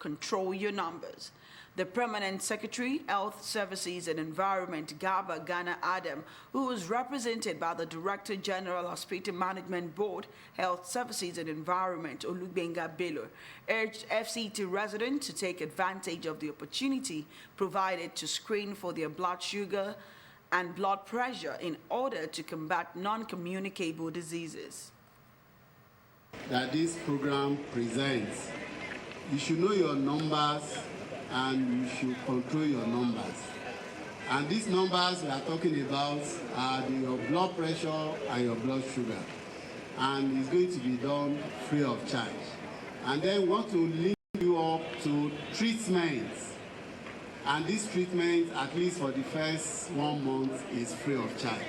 control your numbers. The Permanent Secretary, Health Services and Environment, Gaba Ghana Adam, who was represented by the Director General Hospital Management Board, Health Services and Environment, Olubenga Bello, urged FCT residents to take advantage of the opportunity provided to screen for their blood sugar and blood pressure in order to combat non-communicable diseases. That this program presents. You should know your numbers and you should control your numbers. And these numbers we are talking about are your blood pressure and your blood sugar. And it's going to be done free of charge. And then we want to link you up to treatments. And this treatment, at least for the first 1 month, is free of charge.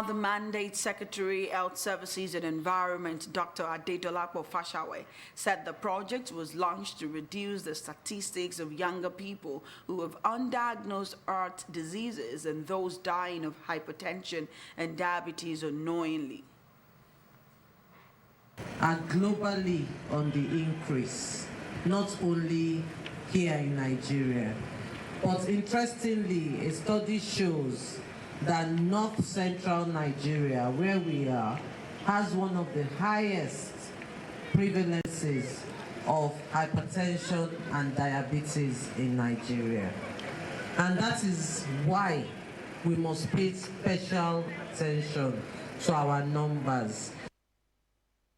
The Mandate Secretary, Health Services and Environment, Dr. Adedolapo Fashawe, said the project was launched to reduce the statistics of younger people who have undiagnosed heart diseases and those dying of hypertension and diabetes unknowingly. Are globally on the increase, not only here in Nigeria, but interestingly, a study shows that North Central Nigeria, where we are, has one of the highest prevalences of hypertension and diabetes in Nigeria. And that is why we must pay special attention to our numbers.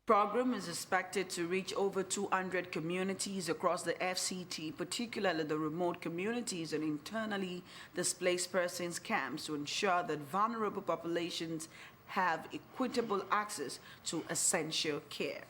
The program is expected to reach over 200 communities across the FCT, particularly the remote communities and internally displaced persons camps, to ensure that vulnerable populations have equitable access to essential care.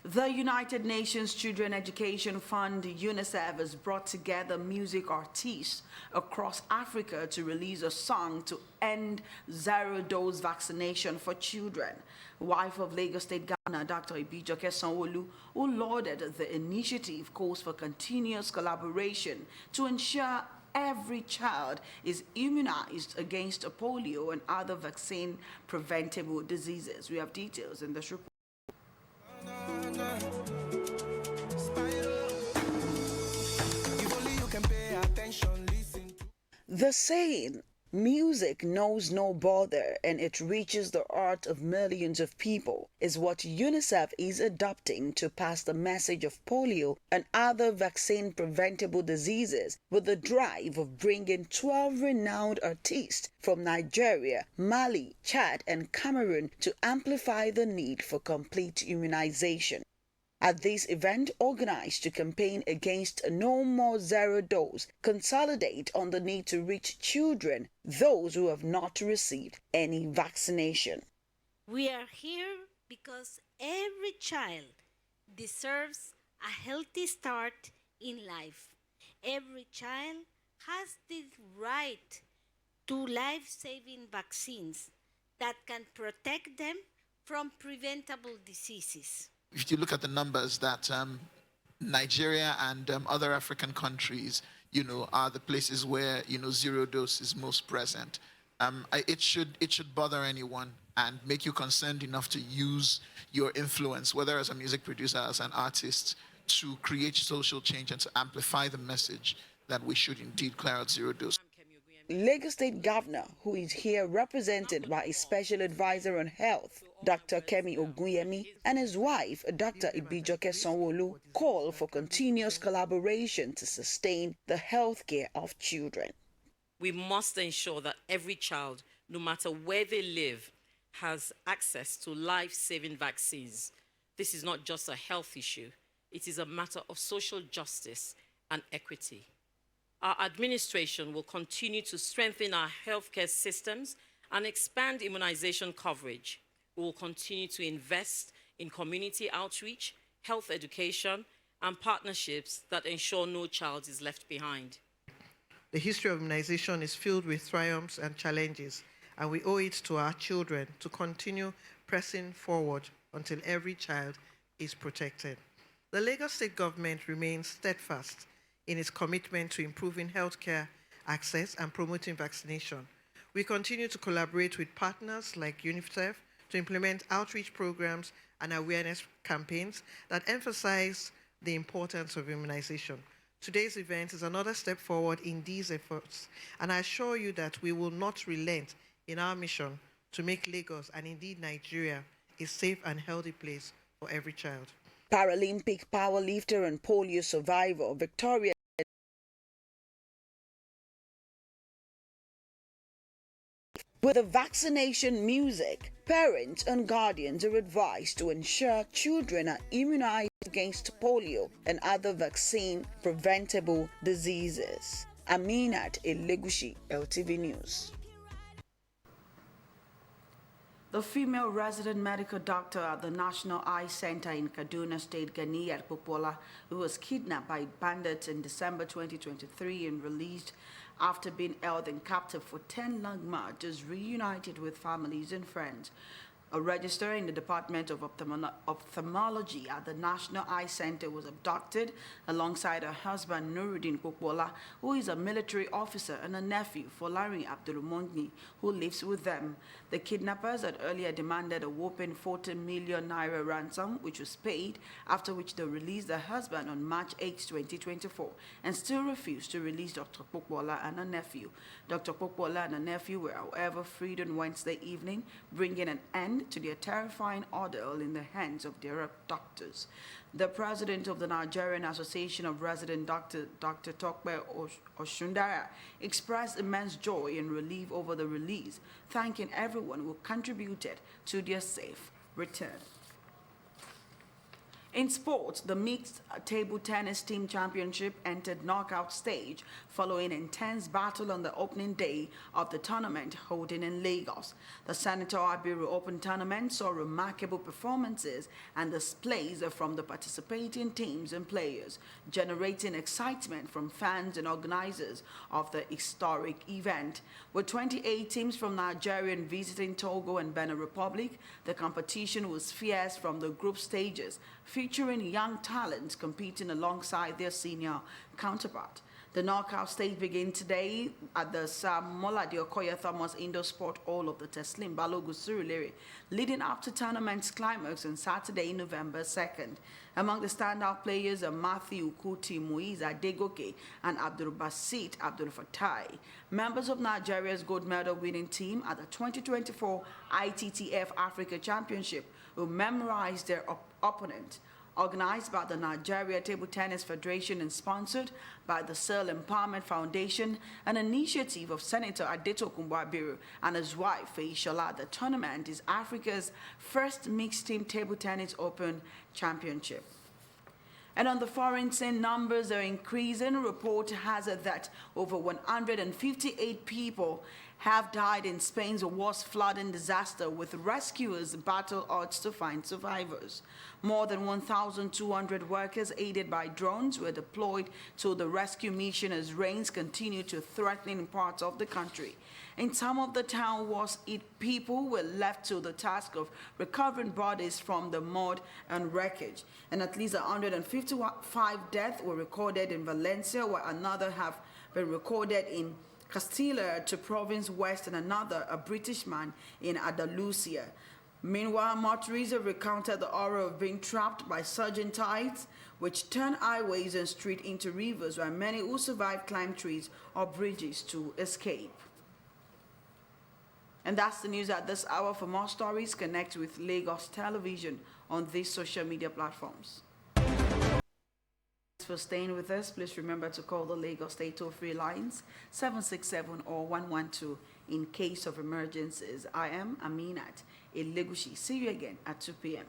The United Nations Children Education Fund, UNICEF, has brought together music artists across Africa to release a song to end zero-dose vaccination for children. Wife of Lagos State Governor Dr. Ibijoke Sanwo-Olu, who lauded the initiative, calls for continuous collaboration to ensure every child is immunized against polio and other vaccine-preventable diseases. We have details in this report. The saying, music knows no border and it reaches the heart of millions of people, is what UNICEF is adopting to pass the message of polio and other vaccine-preventable diseases, with the drive of bringing 12 renowned artists from Nigeria, Mali, Chad and Cameroon to amplify the need for complete immunization. At this event organized to campaign against No More Zero Dose, consolidate on the need to reach children, those who have not received any vaccination. We are here because every child deserves a healthy start in life. Every child has the right to life-saving vaccines that can protect them from preventable diseases. If you look at the numbers that Nigeria and other African countries, are the places where, zero dose is most present. It should bother anyone and make you concerned enough to use your influence, whether as a music producer, as an artist, to create social change and to amplify the message that we should indeed clear out zero dose. Lagos State Governor, who is here represented by a special advisor on health, Dr. Kemi Ogunyemi, and his wife, Dr. Ibijoke Sanwo-Olu, call for continuous collaboration to sustain the health care of children. We must ensure that every child, no matter where they live, has access to life-saving vaccines. This is not just a health issue. It is a matter of social justice and equity. Our administration will continue to strengthen our healthcare systems and expand immunization coverage. We will continue to invest in community outreach, health education, and partnerships that ensure no child is left behind. The history of immunization is filled with triumphs and challenges, and we owe it to our children to continue pressing forward until every child is protected. The Lagos State government remains steadfast in its commitment to improving healthcare access and promoting vaccination. We continue to collaborate with partners like UNICEF to implement outreach programs and awareness campaigns that emphasize the importance of immunization. Today's event is another step forward in these efforts, and I assure you that we will not relent in our mission to make Lagos, and indeed Nigeria, a safe and healthy place for every child. Paralympic powerlifter and polio survivor Victoria with the vaccination music, parents and guardians are advised to ensure children are immunized against polio and other vaccine-preventable diseases. Aminat Elegushi, LTV News. The female resident medical doctor at the National Eye Center in Kaduna State, Ganiyat Popola, who was kidnapped by bandits in December 2023 and released after being held in captive for 10 long months, is reunited with families and friends. A registrar in the Department of Ophthalmology at the National Eye Center was abducted alongside her husband Nuruddin Popola, who is a military officer, and a nephew, Folari Abdulmongni, who lives with them. The kidnappers had earlier demanded a whopping 40 million naira ransom, which was paid, after which they released their husband on March 8, 2024, and still refused to release Dr. Popola and her nephew. Dr. Popola and her nephew were, however, freed on Wednesday evening, bringing an end to their terrifying ordeal in the hands of their abductors. The president of the Nigerian Association of Resident Doctors, Dr. Tokpe Oshundara, expressed immense joy and relief over the release, thanking everyone who contributed to their safe return. In sports, the mixed table tennis team championship entered knockout stage following intense battle on the opening day of the tournament holding in Lagos. The Senator Abiru Open Tournament saw remarkable performances and displays from the participating teams and players, generating excitement from fans and organizers of the historic event. With 28 teams from Nigeria visiting Togo and Benin Republic, the competition was fierce from the group stages, featuring young talents competing alongside their senior counterpart. The knockout stage begins today at the Sir Molade Okoye Thomas Indoor Sport Hall of the Teslim Balogun Surulere, leading up to tournament's climax on Saturday, November 2nd. Among the standout players are Matthew Kuti, Muiz Adegoke, and Abdul Basit Abdul Fatai, members of Nigeria's gold medal winning team at the 2024 ITTF Africa Championship, who memorized their opponent. Organized by the Nigeria Table Tennis Federation and sponsored by the Searle Empowerment Foundation, an initiative of Senator Adetokunbo Abiru and his wife Feishola, the tournament is Africa's first mixed team table tennis open championship. And on the foreign scene, numbers are increasing. A report has it that over 158 people have died in Spain's worst flooding disaster, with rescuers battle odds to find survivors. More than 1,200 workers aided by drones were deployed to the rescue mission as rains continue to threaten parts of the country. In some of the town was people were left to the task of recovering bodies from the mud and wreckage. And at least 155 deaths were recorded in Valencia, while another have been recorded in Castilla to Province West, and another, a British man, in Andalusia. Meanwhile, motorists have recounted the horror of being trapped by surging tides, which turn highways and streets into rivers, while many who survived climbed trees or bridges to escape. And that's the news at this hour. For more stories, connect with Lagos Television on these social media platforms. For staying with us, please remember to call the Lagos State toll-free lines 767 or 112 in case of emergencies. I am Aminat Elegushi. See you again at 2 p.m.